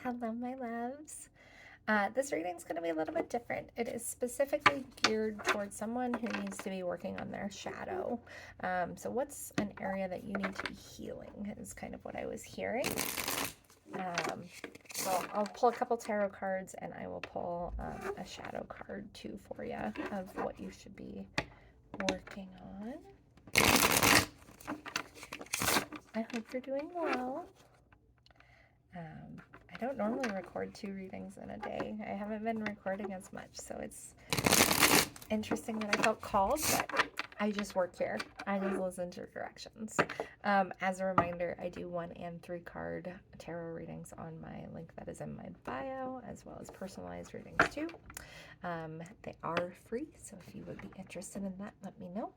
Hello, my loves. This reading is going to be a little bit different. It is specifically geared towards someone who needs to be working on their shadow. So what's an area that you need to be healing is kind of what I was hearing. So I'll pull a couple tarot cards and I will pull a shadow card too for you of what you should be working on. I hope you're doing well. I don't normally record 2 readings in a day. I haven't been recording as much, so it's interesting that I felt called, but I just work here. I just listen to directions. As a reminder, I do 1 and 3 card tarot readings on my link that is in my bio, as well as personalized readings too. They are free, so if you would be interested in that, let me know.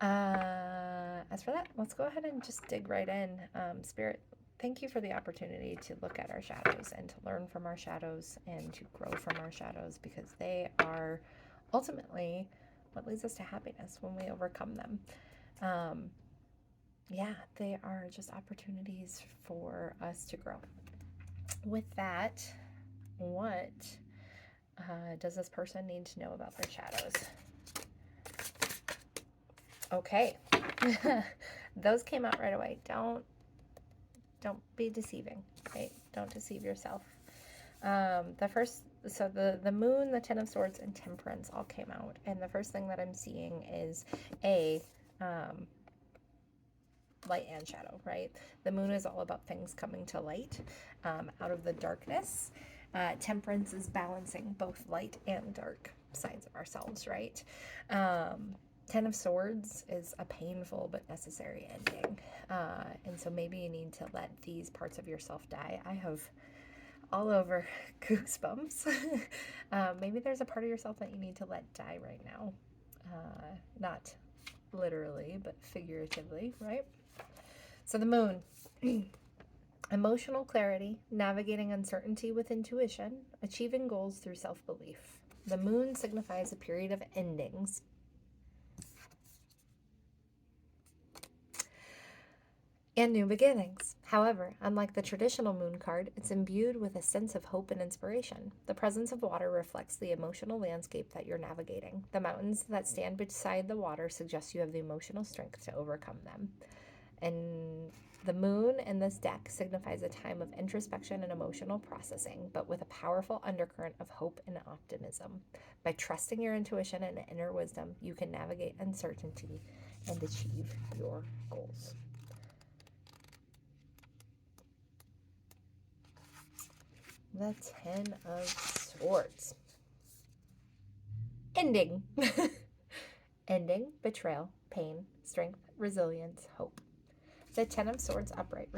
As for that, let's go ahead and just dig right in. Spirit, thank you for the opportunity to look at our shadows and to learn from our shadows and to grow from our shadows, because they are ultimately what leads us to happiness when we overcome them. Yeah, they are just opportunities for us to grow. With that, what does this person need to know about their shadows? Okay. Those came out right away. Don't be deceiving, right? Don't deceive yourself. The moon, the 10 of swords, and temperance all came out. And the first thing that I'm seeing is light and shadow, right? The moon is all about things coming to light out of the darkness. Temperance is balancing both light and dark sides of ourselves, right? 10 of Swords is a painful but necessary ending. And so maybe you need to let these parts of yourself die. I have all over goosebumps. Maybe there's a part of yourself that you need to let die right now. Not literally, but figuratively, right? So the moon. Emotional clarity, navigating uncertainty with intuition, achieving goals through self-belief. The moon signifies a period of endings. And new beginnings. However, unlike the traditional moon card, it's imbued with a sense of hope and inspiration. The presence of water reflects the emotional landscape that you're navigating. The mountains that stand beside the water suggest you have the emotional strength to overcome them. And the moon in this deck signifies a time of introspection and emotional processing, but with a powerful undercurrent of hope and optimism. By trusting your intuition and inner wisdom, you can navigate uncertainty and achieve your goals. The 10 of Swords. Ending. Ending, betrayal, pain, strength, resilience, hope. The 10 of Swords upright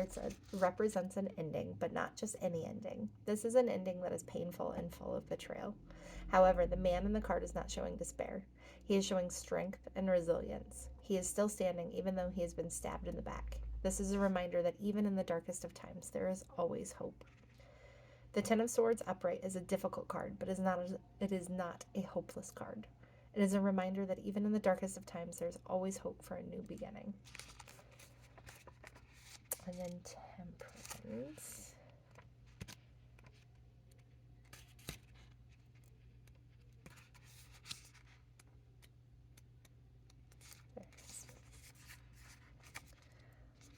represents an ending, but not just any ending. This is an ending that is painful and full of betrayal. However, the man in the card is not showing despair. He is showing strength and resilience. He is still standing even though he has been stabbed in the back. This is a reminder that even in the darkest of times, there is always hope. The 10 of Swords upright is a difficult card, but it is not a hopeless card. It is a reminder that even in the darkest of times, there's always hope for a new beginning. And then Temperance.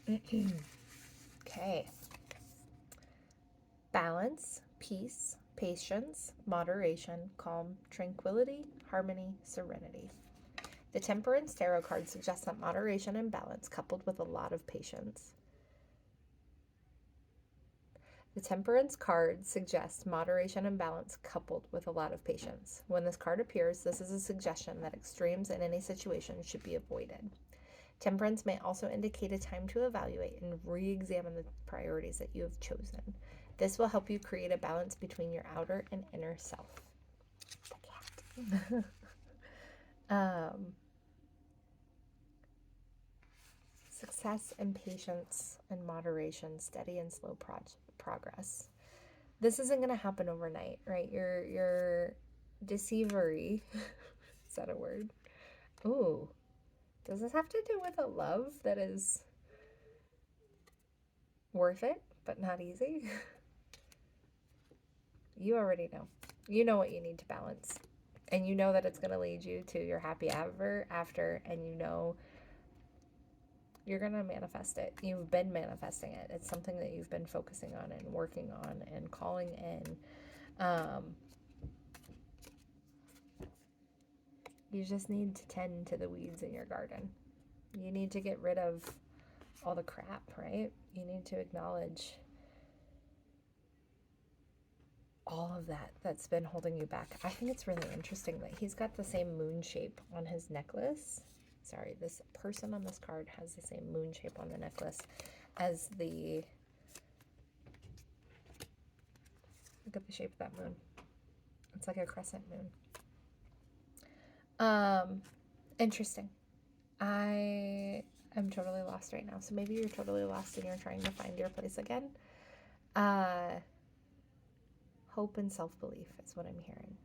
Okay. Balance, peace, patience, moderation, calm, tranquility, harmony, serenity. The Temperance Tarot card suggests that moderation and balance coupled with a lot of patience. The Temperance card suggests moderation and balance coupled with a lot of patience. When this card appears, this is a suggestion that extremes in any situation should be avoided. Temperance may also indicate a time to evaluate and re-examine the priorities that you have chosen. This will help you create a balance between your outer and inner self. The cat. Success and patience and moderation, steady and slow progress. This isn't going to happen overnight, right? Your deceivery. Is that a word? Ooh. Does this have to do with a love that is worth it, but not easy? You already know. You know what you need to balance. And you know that it's going to lead you to your happy ever after. And you know you're going to manifest it. You've been manifesting it. It's something that you've been focusing on and working on and calling in. You just need to tend to the weeds in your garden. You need to get rid of all the crap, right? You need to acknowledge all of that that's been holding you back. I think it's really interesting that he's got the same moon shape on his necklace. Sorry, this person on this card has the same moon shape on the necklace as the... Look at the shape of that moon. It's like a crescent moon. Interesting. I am totally lost right now. So maybe you're totally lost and you're trying to find your place again. Hope and self-belief is what I'm hearing.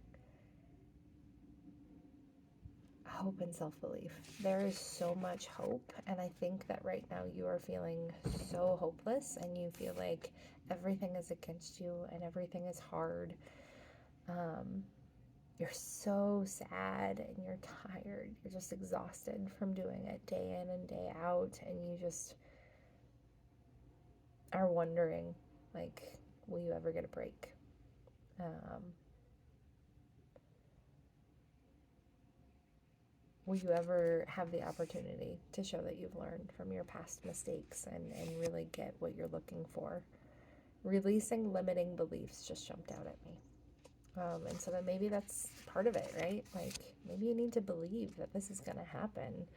Hope and self-belief. There is so much hope, and I think that right now you are feeling so hopeless and you feel like everything is against you and everything is hard. You're so sad and you're tired. You're just exhausted from doing it day in and day out, and you just are wondering, like, will you ever get a break? Will you ever have the opportunity to show that you've learned from your past mistakes and really get what you're looking for? Releasing limiting beliefs just jumped out at me. And so then maybe that's part of it, right? Like, maybe you need to believe that this is going to happen.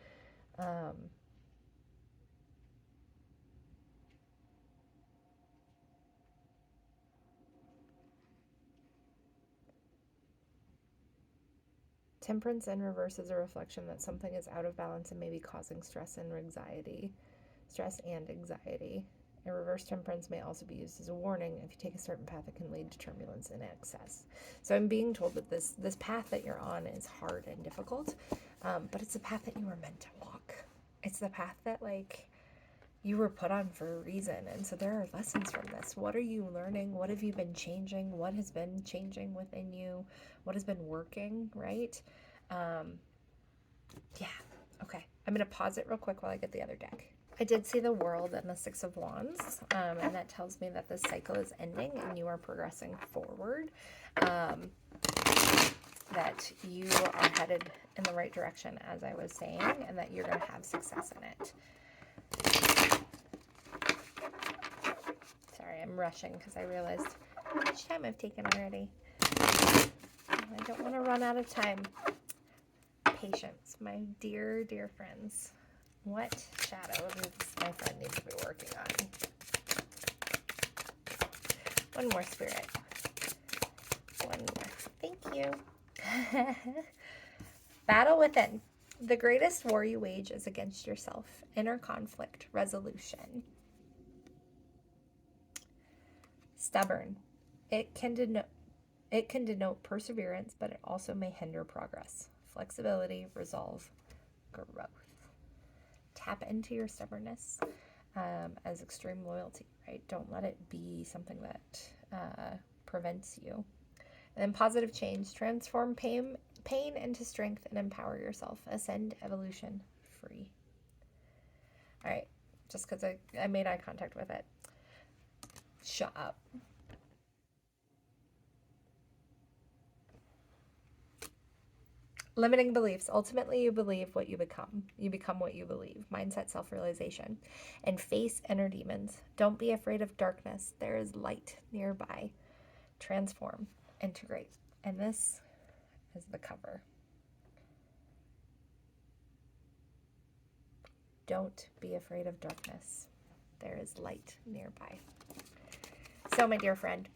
Temperance in reverse is a reflection that something is out of balance and maybe causing stress and anxiety. A reverse temperance may also be used as a warning. If you take a certain path, it can lead to turbulence and excess. So I'm being told that this path that you're on is hard and difficult, but it's a path that you were meant to walk. It's the path that, like, you were put on for a reason. And so there are lessons from this. What are you learning? What have you been changing? What has been changing within you? What has been working, right? Yeah. Okay. I'm going to pause it real quick while I get the other deck. I did see the World and the Six of Wands, and that tells me that this cycle is ending and you are progressing forward, that you are headed in the right direction, as I was saying, and that you're going to have success in it. Sorry, I'm rushing because I realized how much time I've taken already. I don't want to run out of time. Patience, my dear, dear friends. What shadow does my friend need to be working on? One more, Spirit. One more. Thank you. Battle within. The greatest war you wage is against yourself. Inner conflict, resolution. Stubborn. It can denote perseverance, but it also may hinder progress. Flexibility, resolve, growth. Tap into your stubbornness as extreme loyalty, right? Don't let it be something that prevents you. And then positive change. Transform pain into strength and empower yourself. Ascend, evolution, free. All right, just because I made eye contact with it. Shut up. Limiting beliefs. Ultimately, you believe what you become. You become what you believe. Mindset, self-realization. And face inner demons. Don't be afraid of darkness. There is light nearby. Transform. Integrate. And this is the cover. Don't be afraid of darkness. There is light nearby. So, my dear friend,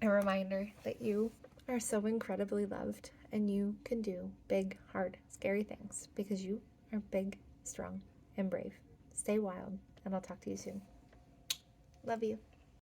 a reminder that you are so incredibly loved and you can do big, hard, scary things because you are big, strong, and brave. Stay wild, and I'll talk to you soon. Love you.